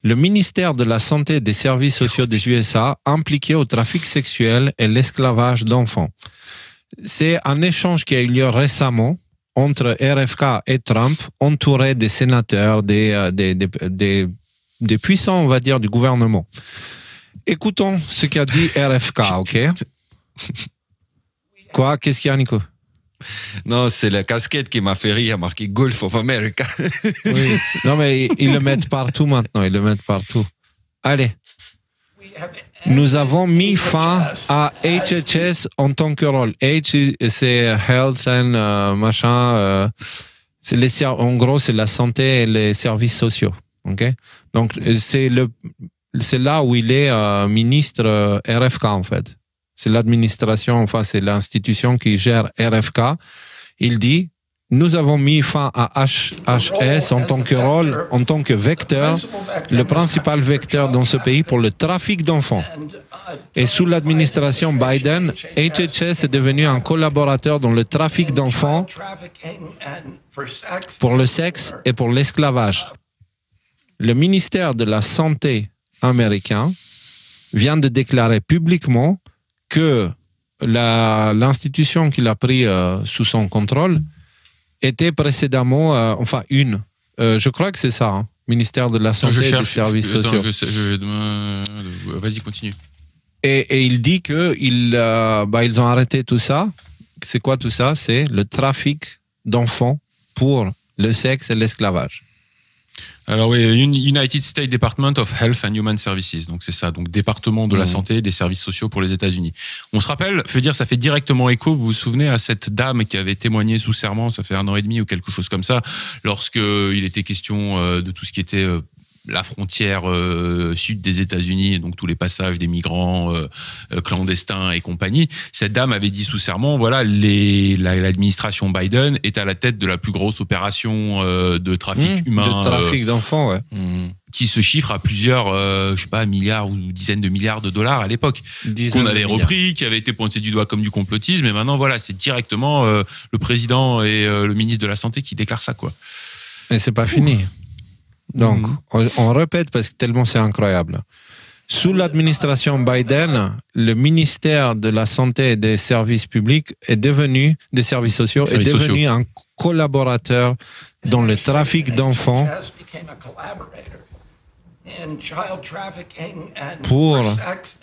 le ministère de la Santé et des Services sociaux des USA impliqué au trafic sexuel et l'esclavage d'enfants. C'est un échange qui a eu lieu récemment entre RFK et Trump, entouré des sénateurs, des puissants, on va dire, du gouvernement. Écoutons ce qu'a dit RFK, ok? Quoi? Qu'est-ce qu'il y a, Nico? Non, c'est la casquette qui m'a fait rire, marqué Gulf of America. Oui. Non, mais ils le mettent partout maintenant, ils le mettent partout. Allez. Nous avons mis fin à HHS en tant que rôle. H, c'est Health and machin. En gros, c'est la santé et les services sociaux. Okay? Donc, c'est là où il est ministre RFK, en fait. C'est l'administration, enfin, c'est l'institution qui gère RFK. Il dit, nous avons mis fin à HHS en tant que rôle, en tant que vecteur, le principal vecteur dans ce pays pour le trafic d'enfants. Et sous l'administration Biden, HHS est devenu un collaborateur dans le trafic d'enfants pour le sexe et pour l'esclavage. Le ministère de la Santé américain vient de déclarer publiquement que l'institution qu'il a pris sous son contrôle était précédemment, je crois que c'est ça, hein, ministère de la Santé et des Services sociaux. Vas-y, continue. Et il dit qu'ils ont arrêté tout ça. C'est quoi tout ça? C'est le trafic d'enfants pour le sexe et l'esclavage. Alors oui, United States Department of Health and Human Services, donc c'est ça, donc département de la santé et des services sociaux pour les États-Unis. On se rappelle, je veux dire, ça fait directement écho, vous vous souvenez, à cette dame qui avait témoigné sous serment, ça fait 1 an et demi ou quelque chose comme ça, lorsque il était question de tout ce qui était la frontière sud des États-Unis, donc tous les passages des migrants clandestins et compagnie. Cette dame avait dit sous serment, voilà, l'administration Biden est à la tête de la plus grosse opération de trafic humain, de trafic d'enfants, ouais, qui se chiffre à plusieurs, milliards ou dizaines de milliards de dollars à l'époque, qu'on avait repris, qui avait été pointé du doigt comme du complotisme, et maintenant voilà, c'est directement le président et le ministre de la Santé qui déclarent ça, quoi. Et c'est pas fini. Donc, on répète parce que tellement c'est incroyable. Sous l'administration Biden, le ministère de la Santé et des Services publics des services sociaux est devenu un collaborateur dans le trafic d'enfants pour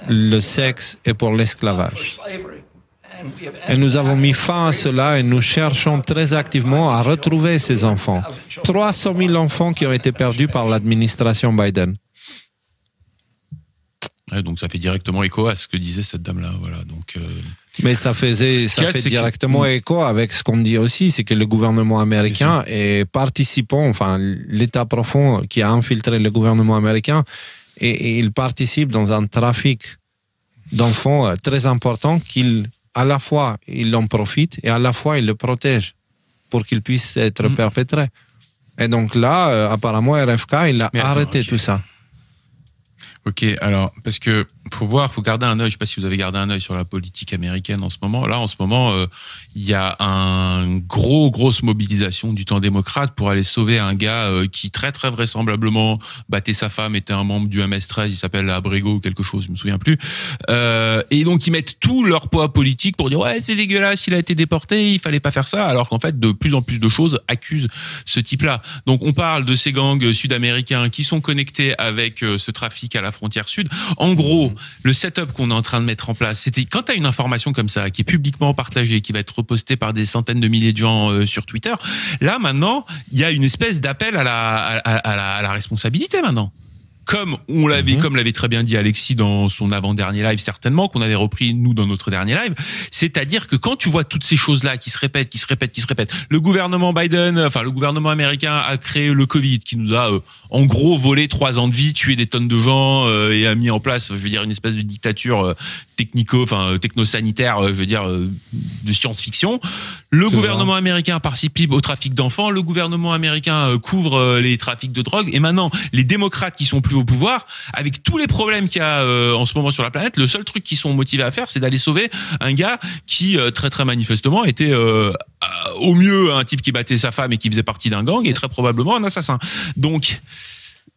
le sexe et pour l'esclavage. Et nous avons mis fin à cela et nous cherchons très activement à retrouver ces enfants. 300 000 enfants qui ont été perdus par l'administration Biden. Ouais, donc ça fait directement écho à ce que disait cette dame-là. Voilà, donc, mais ça fait directement écho avec ce qu'on dit aussi, c'est que le gouvernement américain est participant, enfin l'État profond qui a infiltré le gouvernement américain, et il participe dans un trafic d'enfants très important à la fois, il en profite et à la fois, il le protège pour qu'il puisse être perpétré. Et donc là, apparemment, RFK, il a arrêté tout ça. Ok, alors, parce que faut garder un œil, je sais pas si vous avez gardé un œil sur la politique américaine en ce moment. Là, en ce moment, il y a une grosse mobilisation du camp démocrate pour aller sauver un gars qui très très vraisemblablement battait sa femme, était un membre du MS-13, il s'appelle Abrego ou quelque chose, je me souviens plus. Et donc ils mettent tout leur poids politique pour dire ouais, c'est dégueulasse, il a été déporté, il fallait pas faire ça, alors qu'en fait de plus en plus de choses accusent ce type-là. Donc on parle de ces gangs sud-américains qui sont connectés avec ce trafic à la frontière sud. En gros, le setup qu'on est en train de mettre en place, c'était quand tu as une information comme ça qui est publiquement partagée, qui va être repostée par des centaines de milliers de gens sur Twitter, là maintenant, il y a une espèce d'appel à la responsabilité maintenant. Comme on l'avait, comme l'avait très bien dit Alexis dans son avant-dernier live, certainement, qu'on avait repris nous dans notre dernier live. C'est-à-dire que quand tu vois toutes ces choses-là qui se répètent, le gouvernement Biden, enfin, le gouvernement américain a créé le Covid, qui nous a, en gros, volé 3 ans de vie, tué des tonnes de gens, et a mis en place, je veux dire, une espèce de dictature techno-sanitaire, je veux dire, de science-fiction. Le gouvernement américain participe au trafic d'enfants. Le gouvernement américain couvre les trafics de drogue. Et maintenant, les démocrates qui sont plus au pouvoir, avec tous les problèmes qu'il y a en ce moment sur la planète, le seul truc qu'ils sont motivés à faire, c'est d'aller sauver un gars qui, très très manifestement, était au mieux un type qui battait sa femme et qui faisait partie d'un gang, et très probablement un assassin. Donc,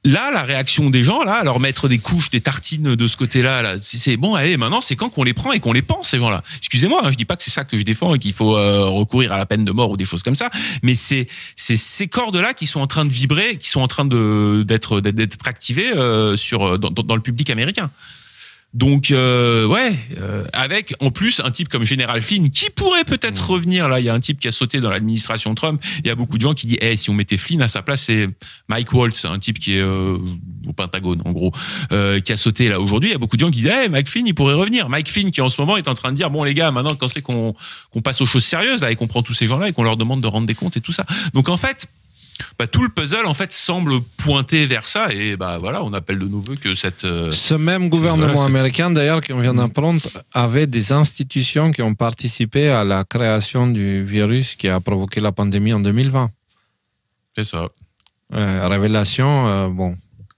là, la réaction des gens, là, leur mettre des couches, des tartines de ce côté-là, là, c'est bon, allez, maintenant, c'est quand qu'on les prend et qu'on les pense, ces gens-là. Excusez-moi, hein, je dis pas que c'est ça que je défends et qu'il faut recourir à la peine de mort ou des choses comme ça, mais c'est ces cordes-là qui sont en train de vibrer, qui sont en train d'être activés dans le public américain. Donc avec en plus un type comme Général Flynn qui pourrait peut-être revenir là. Il y a un type qui a sauté dans l'administration Trump. Il y a beaucoup de gens qui disent si on mettait Flynn à sa place, c'est Mike Waltz, un type qui est au Pentagone en gros, qui a sauté là aujourd'hui. Il y a beaucoup de gens qui disent Mike Flynn il pourrait revenir. Mike Flynn qui en ce moment est en train de dire bon les gars, maintenant quand c'est qu'on passe aux choses sérieuses là et qu'on prend tous ces gens là et qu'on leur demande de rendre des comptes et tout ça. Donc en fait tout le puzzle en fait semble pointer vers ça et voilà, on appelle de nos voeux que ce même gouvernement américain d'ailleurs qu'on vient d'apprendre avait des institutions qui ont participé à la création du virus qui a provoqué la pandémie en 2020. C'est ça. Révélation, bon.